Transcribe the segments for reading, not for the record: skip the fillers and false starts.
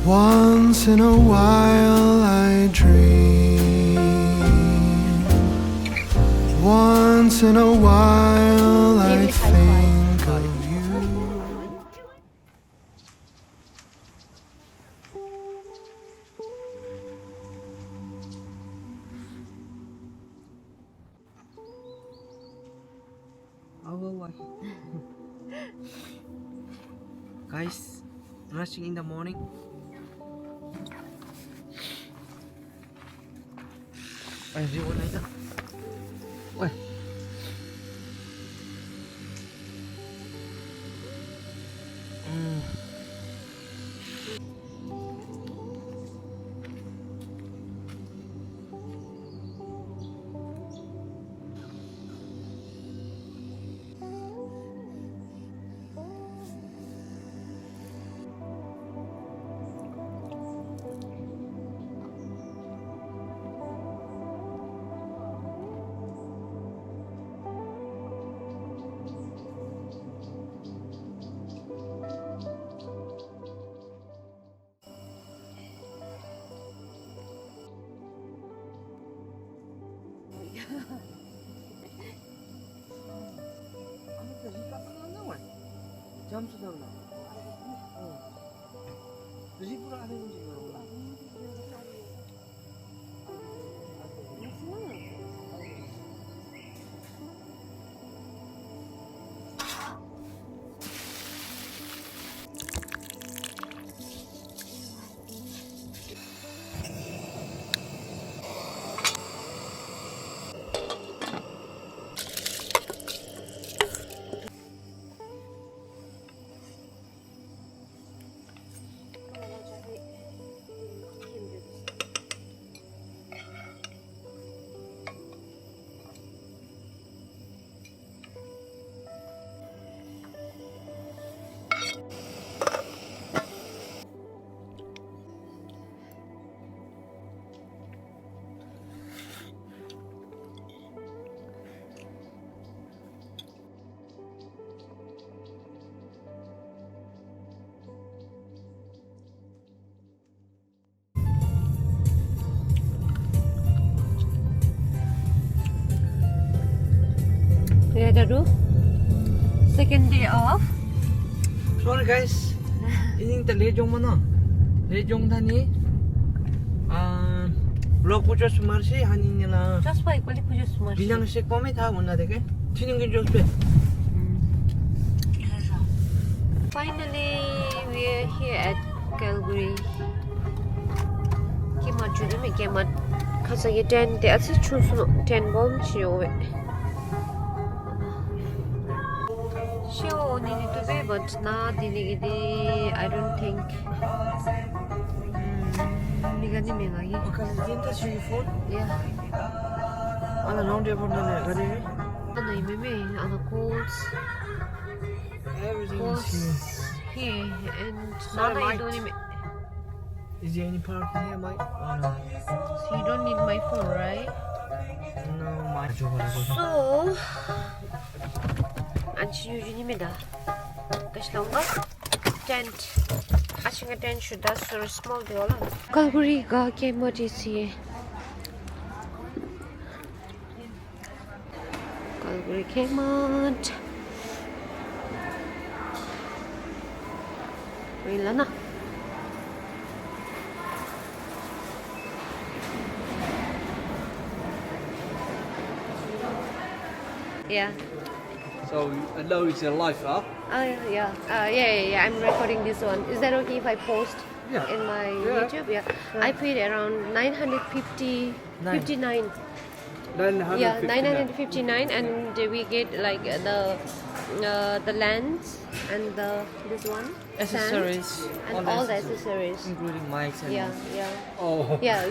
Once in a while I dream. Once in a while I think of you. Guys, rushing in the morning. Everyone like that. Wait. 잠수 타나. 일부러 하는 거지 이거. Daru, second day off. Sorry guys. Ini kita lejong mana? Lejong tani. Vlog puja sumarsi hanin na. Just by quality puja smart. Bilang se kome tha munna deke. Tining ke just pe. Finally, we are here at Kalgoorlie. Kimat juda me kimat. Kasa ye 10 day asi chusuno 10 bomb chiyo. Sure, need to be, but not I don't think. Migani megagi. Because dinta si phone. Yeah. Ana round day phone na gari. Ano imeme, ano calls. Everything Calls is here and Sorry, Nana, Mike. don't even. here. Is there any parking here, Mike? Oh no. So you don't need my phone, right? No, Mike. So, 안치 유준입니다. 가시던가? tent. 아침에 tent should have so small 되어라. 갈고리가 개머지지. 갈고리 개머지. 왜 일어나? Yeah. So I know it's a live, huh? Yeah. I'm recording this one. Is that okay if I post Yeah. in my Yeah. YouTube? Yeah. I paid around 959. 959. Yeah, 959, and we get like the lens and this one Accessories. sand, and all the accessories. Including mics and Yeah. Oh. Yeah,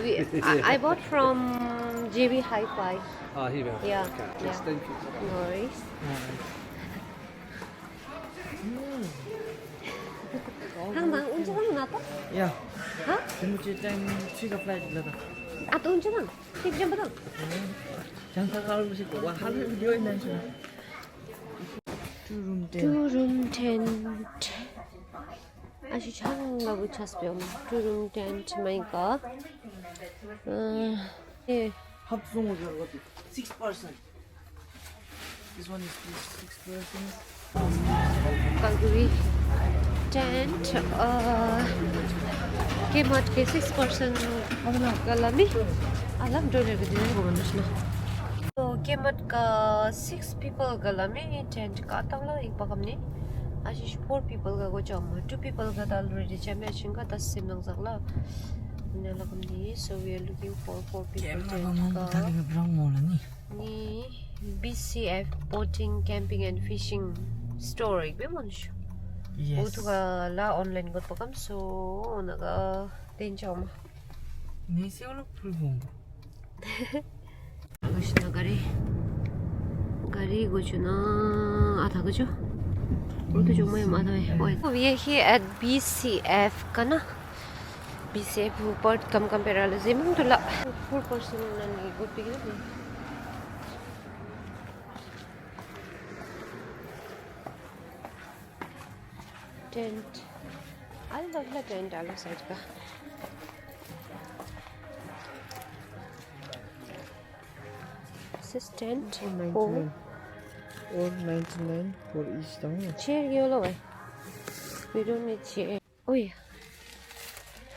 I bought from JB Hi-Fi. Ah, here we are. Yeah, Okay. yeah. Yes, thank you. No worries. 항상 운전하면 나도? Yeah. Hả? Rinpoche time chiếc flight là À tôi 운전한. 힘좀 받아. 장사 가고 싶고 와 하루 비어 있는 중. Two room Two room tent. 아주 장가 붙였어요. 두름 tent 마이가. 예. 합성 오죠 이것도 6%. This one is 6%. Kalgoorlie tent kemat ke 6% galami alam dollar ke dinner ko manusna so kemat ka 6 people galami tent ka tawla ek pakamni ashish 4 people ka go jam 2 people ka already jam ashin ka 10 sim nang zakla nela kamni so we are looking for 4 people tent ka ni BCF boating camping and fishing store ik bemonsh Yes. Utuga la online got pakam so naga tenchama 네 세월호 불봉. agashna gari gojuna atha gojo utu jomai madai we are here at BCF kana BCF report kam compare ala zemung tula 4% nani good pigil tent I love the tent ala side ka this is tent oh 499 for each town. chair yolo hai we don't need chair oh yeah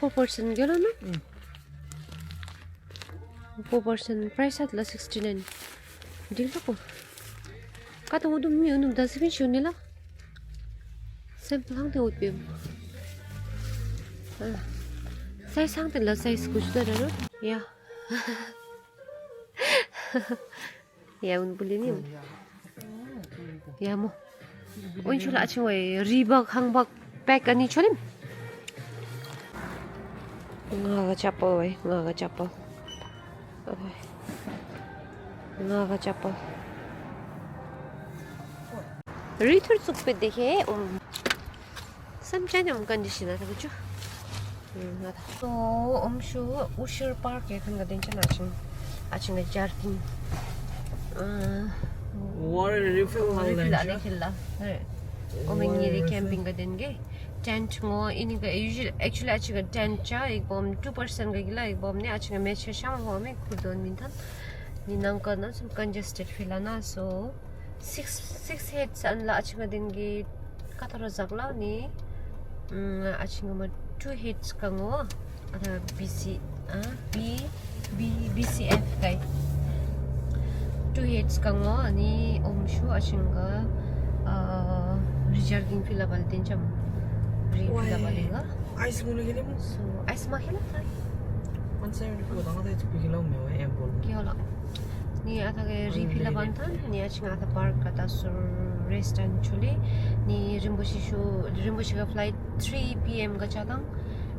4% yolo na 4% price at la 69 deal ko kata mo dum mi unum dasbin shunila sample hang de utbim size hang de la size kuch da ro ya ya un bulini ya mo on chula achoi ribak hangbak pack ani cholim nga chapel nga chapel Return sukpe dekhe samchane condition ata kuchu so shu ushur park e khanga den chana achin jarkin Water refill la khilla omengiri camping ga den ge tent ngo ini ga usually actually achiga tent cha ek bom 2% ga gila ek bom ne achiga me sham ho me khudon min than ni nang ka na some congested filana so 6 heads an la achinga din gi katara zakla ni achinga ma 2 heads kango ada BCF kai 2 heads kango ani omshu achinga reserving fila bal din cham fila balega ice mo lagi mo. so ice ma khila sai 174 dang ata tu kilo me wa embol. kyola ni ata ge refill bantan ni achinga ata park kata sur restaurant chuli ni Rinpoche ga flight 3 pm ga chadang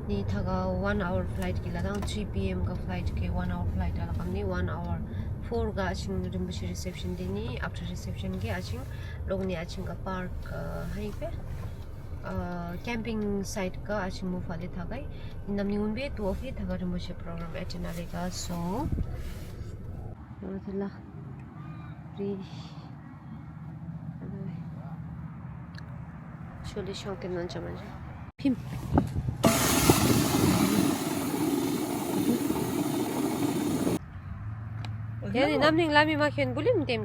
ni thaga 1 hour flight ki ladang 3 pm ga flight ke 1 hour flight ala kamni 1 hour 4 ga aching Rinpoche reception dini after reception ge aching logni aching ga park hai pe camping site ka aching mu phale thagai namni unbe to of thaga Rinpoche program itinerary ga so Alhamdulillah Şöyle şonkından çamancı Pim Yani namning lami makyon bulim dem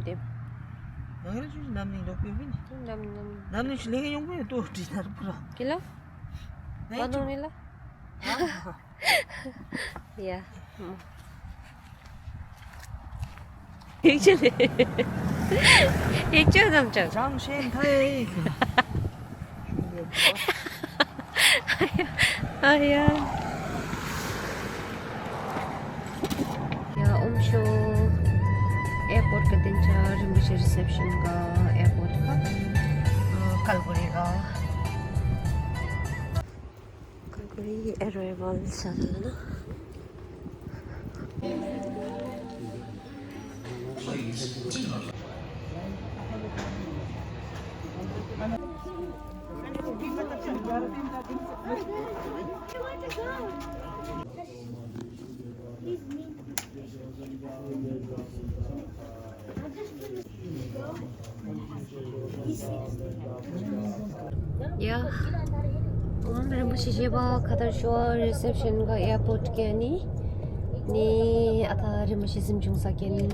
Nangre ju namni dok bin. Nam Namni chile yung ko to dinar pura. Kila? Paano nila? Yeah Ekçe namcak 장신 타이. Aya. Ya omsho airport ka din cha Rinpoche reception ka airport ka Kalgoorlie ka Kalgoorlie arrival sa na Ya, Rinpoche rinpoche jeba kadar shua reception ka airport ke ni ata rinpoche simchung sa ke ni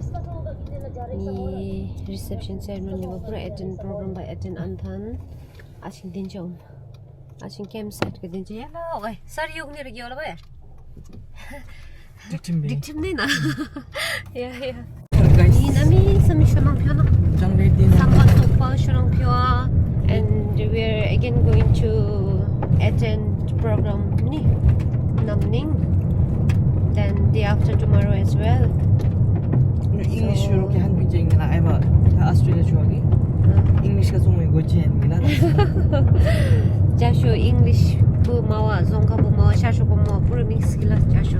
reception ceremony ba pura attend program ba attend anthan asing din jom asing campsite ke din je yala oi sar yug ni regi wala ba diktim ni na ya Guys, ni nami sami shunang pyo na jang le din. Sangha Sokpa Shurang Pyo, and we're again going to attend program ni Namning. Then day after tomorrow as well. English shuru ke han bijeng na ai ba Australia chuagi. English ka sung go chen mila. Jasho English bu mawa zongka bu mawa shasho bu mawa pura mix kila jasho.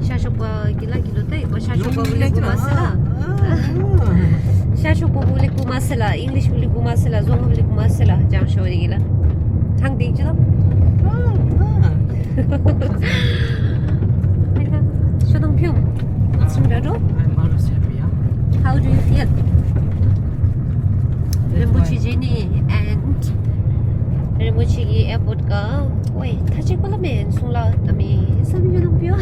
Shasho ba gila kilo tai ba shasho ba boleh bu masala. Shasho ba boleh bu masala, English boleh bu masala, zongka boleh bu masala jasho gila. Hang ding je Shudang Pyum, what's the matter? I'm always happy. How do you feel? Rinpoche Jenny and Rinpoche airport ka. Wait, touch pala men sungla tami sami Shudang Pyum.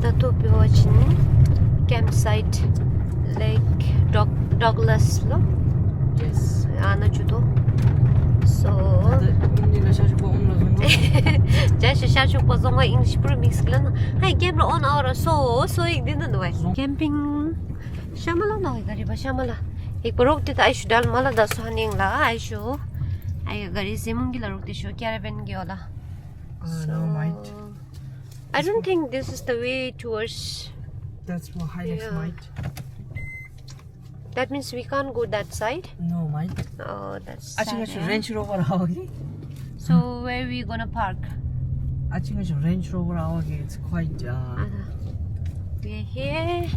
Tato Pyo chin campsite Lake Douglas lo. Yes. Ana chudo. So Hindi na siya ko umla zung. Just shasho pa zonga English pro mix klan. Hai camera on aura so ik din na wai. Camping shamala na gari ba shamala. Ik parok te ai shudal mala da so haning la ai sho. Ai gari simung gila rok te sho caravan gi ola. No, mate. I don't think this is the way towards. That's what highlights Yeah. mate. That means we can't go that side. No, mate. Oh, that's I think sad, it's yeah. Range Rover awagi. So where we gonna park? I think it's Range Rover awagi. It's quite We're here.